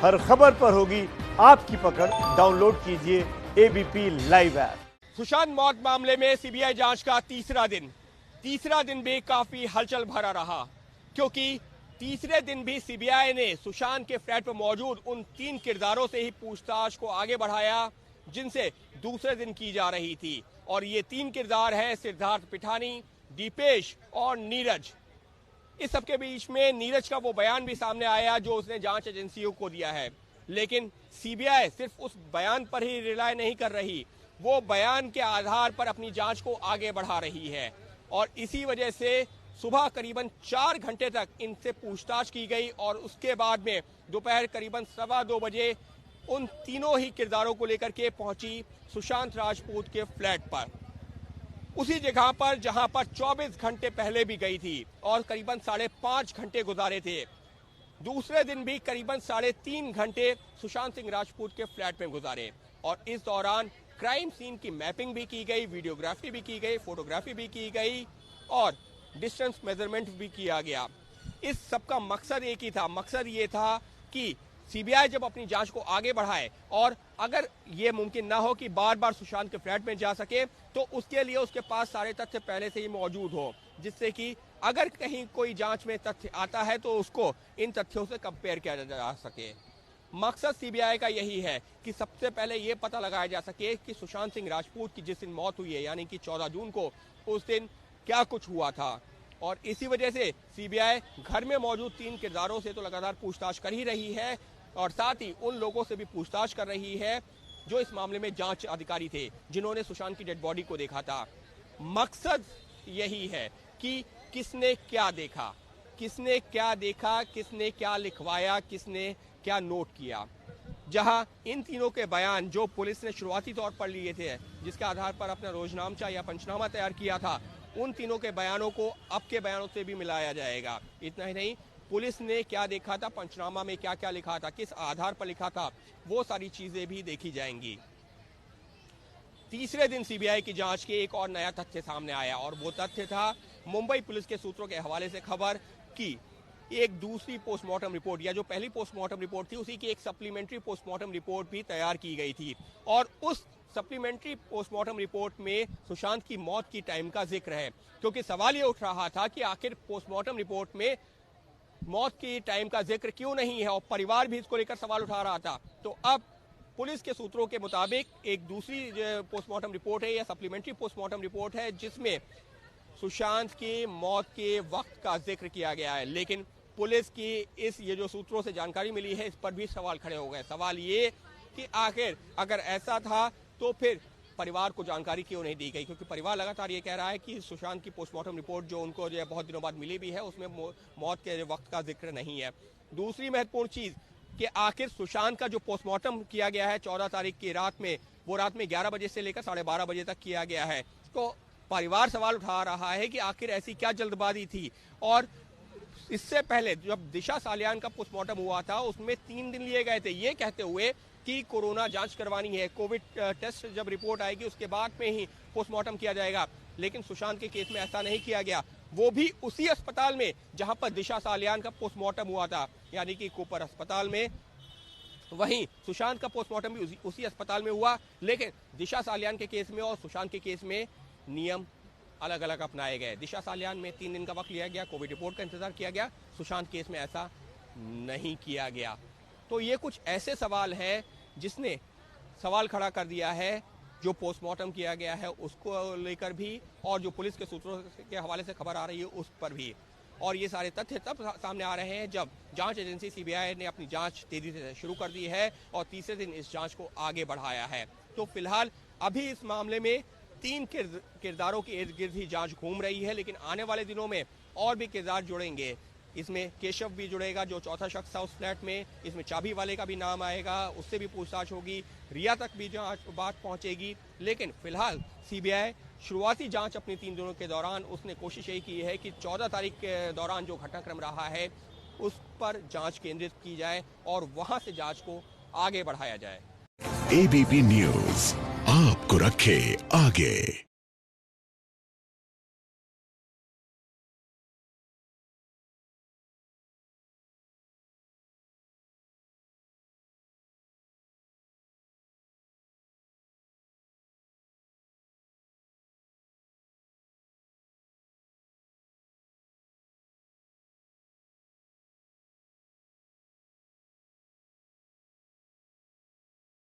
हर खबर पर होगी आपकी पकड़। डाउनलोड कीजिए एबीपी लाइव ऐप। सुशांत मौत मामले में सीबीआई जांच का तीसरा दिन भी काफी हलचल भरा रहा, क्योंकि तीसरे दिन भी सीबीआई ने सुशांत के फ्लैट पर मौजूद उन 3 किरदारों से ही पूछताछ को आगे बढ़ाया जिनसे दूसरे दिन की जा रही थी। और ये 3 किरदार है सिद्धार्थ पिठानी, दीपेश और नीरज। इस सबके बीच में नीरज का वो बयान भी सामने आया जो उसने जांच एजेंसियों को दिया है, लेकिन सीबीआई सिर्फ उस बयान पर ही रिलाय नहीं कर रही, वो बयान के आधार पर अपनी जांच को आगे बढ़ा रही है। और इसी वजह से सुबह करीबन 4 घंटे तक इनसे पूछताछ की गई और उसके बाद में दोपहर करीबन 2:15 बजे उन तीनों ही किरदारों को लेकर के पहुंची सुशांत राजपूत के फ्लैट पर, उसी जगह पर जहां पर 24 घंटे पहले भी गई थी और करीबन 5.5 घंटे गुजारे थे। दूसरे दिन भी करीबन 3.5 घंटे सुशांत सिंह राजपूत के फ्लैट में गुजारे और इस दौरान क्राइम सीन की मैपिंग भी की गई, वीडियोग्राफी भी की गई, फोटोग्राफी भी की गई और डिस्टेंस मेजरमेंट भी किया गया। इस सबका मकसद एक ही था, मकसद ये था कि सीबीआई जब अपनी जांच को आगे बढ़ाए और अगर ये मुमकिन ना हो कि बार बार सुशांत के फ्लैट में जा सके, तो उसके लिए उसके पास सारे तथ्य पहले से ही मौजूद हो, जिससे कि अगर कहीं कोई जांच में तथ्य आता है तो उसको इन तथ्यों से कंपेयर किया जा सके। मकसद सीबीआई का यही है कि सबसे पहले ये पता लगाया जा सके कि सुशांत सिंह राजपूत की जिस दिन मौत हुई है, यानी कि 14 जून को, उस दिन क्या कुछ हुआ था। और इसी वजह से सीबीआई घर में मौजूद 3 किरदारों से तो लगातार पूछताछ कर ही रही है और साथ ही उन लोगों से भी पूछताछ कर रही है जो इस मामले में जांच अधिकारी थे, जिन्होंने सुशांत की डेड बॉडी को देखा था। मकसद यही है कि किसने क्या देखा, किसने क्या लिखवाया, किसने क्या नोट किया। जहां इन तीनों के बयान जो पुलिस ने शुरुआती तौर पर लिए थे, जिसके आधार पर अपना रोजनामचा या पंचनामा तैयार किया था, उन तीनों के बयानों को अब के बयानों से भी मिलाया जाएगा। इतना ही नहीं, पुलिस ने क्या देखा था, पंचनामा में क्या क्या लिखा था, किस आधार पर लिखा था, वो सारी चीजें भी देखी जाएंगी। तीसरे दिन सीबीआई की जांच के एक और नया तथ्य सामने आया और वो तथ्य था मुंबई पुलिस के सूत्रों के हवाले से खबर कि एक दूसरी पोस्टमार्टम रिपोर्ट, या जो पहली पोस्टमार्टम रिपोर्ट थी उसी की एक सप्लीमेंट्री पोस्टमार्टम रिपोर्ट भी तैयार की गई थी। और उस सप्लीमेंट्री पोस्टमार्टम रिपोर्ट में सुशांत की मौत की टाइम का जिक्र है, क्योंकि सवाल ये उठ रहा था कि आखिर पोस्टमार्टम रिपोर्ट में मौत की टाइम का जिक्र क्यों नहीं है, और परिवार भी इसको लेकर सवाल उठा रहा था। तो अब पुलिस के सूत्रों के मुताबिक एक दूसरी पोस्टमार्टम रिपोर्ट है या सप्लीमेंट्री पोस्टमार्टम रिपोर्ट है जिसमें सुशांत की मौत के वक्त का जिक्र किया गया है। लेकिन पुलिस की ये जो सूत्रों से जानकारी मिली है, इस पर भी सवाल खड़े हो गए। सवाल ये कि आखिर अगर ऐसा था तो फिर परिवार को जानकारी क्यों नहीं दी गई, क्योंकि परिवार लगातार ये कह रहा है कि सुशांत की पोस्टमार्टम रिपोर्ट जो उनको जो बहुत दिनों बाद मिली भी है, उसमें मौत के वक्त का जिक्र नहीं है। दूसरी महत्वपूर्ण चीज कि आखिर सुशांत का जो पोस्टमार्टम किया गया है 14 तारीख की रात में, वो रात में 11 बजे से लेकर 12:30 बजे तक किया गया है। तो परिवार सवाल उठा रहा है कि आखिर ऐसी क्या जल्दबाजी थी। और इससे पहले जब दिशा सालियान का पोस्टमार्टम हुआ था उसमें 3 दिन लिए गए थे, ये कहते हुए कि कोरोना जांच करवानी है, कोविड टेस्ट जब रिपोर्ट आएगी उसके बाद में ही पोस्टमार्टम किया जाएगा। लेकिन सुशांत के केस में ऐसा नहीं किया गया, वो भी उसी अस्पताल में जहां पर दिशा सालियान का पोस्टमार्टम हुआ था, यानी कि कूपर अस्पताल में। वहीं सुशांत का पोस्टमार्टम भी उसी अस्पताल में हुआ, लेकिन दिशा सालियान के केस में और सुशांत के केस में नियम अलग अलग अपनाए गए। दिशा सालियान में 3 दिन का वक्त लिया गया, कोविड रिपोर्ट का इंतजार किया गया, सुशांत केस में ऐसा नहीं किया गया। तो ये कुछ ऐसे सवाल है जिसने सवाल खड़ा कर दिया है जो पोस्टमार्टम किया गया है उसको लेकर भी, और जो पुलिस के सूत्रों के हवाले से खबर आ रही है उस पर भी। और ये सारे तथ्य तब सामने आ रहे हैं जब जांच एजेंसी सीबीआई ने अपनी जांच तेजी से शुरू कर दी है और तीसरे दिन इस जांच को आगे बढ़ाया है। तो फिलहाल अभी इस मामले में 3 किरदारों के इर्द गिर्द ही जांच घूम रही है, लेकिन आने वाले दिनों में और भी किरदार जुड़ेंगे। इसमें केशव भी जुड़ेगा जो चौथा शख्स था उस फ्लैट में, इसमें चाबी वाले का भी नाम आएगा, उससे भी पूछताछ होगी, रिया तक भी जांच बात पहुंचेगी। लेकिन फिलहाल सीबीआई शुरुआती जांच अपनी 3 दिनों के दौरान उसने कोशिश यही की है कि 14 तारीख के दौरान जो घटनाक्रम रहा है उस पर जांच केंद्रित की जाए और वहां से जांच को आगे बढ़ाया जाए। एबीपी न्यूज आपको रखे आगे।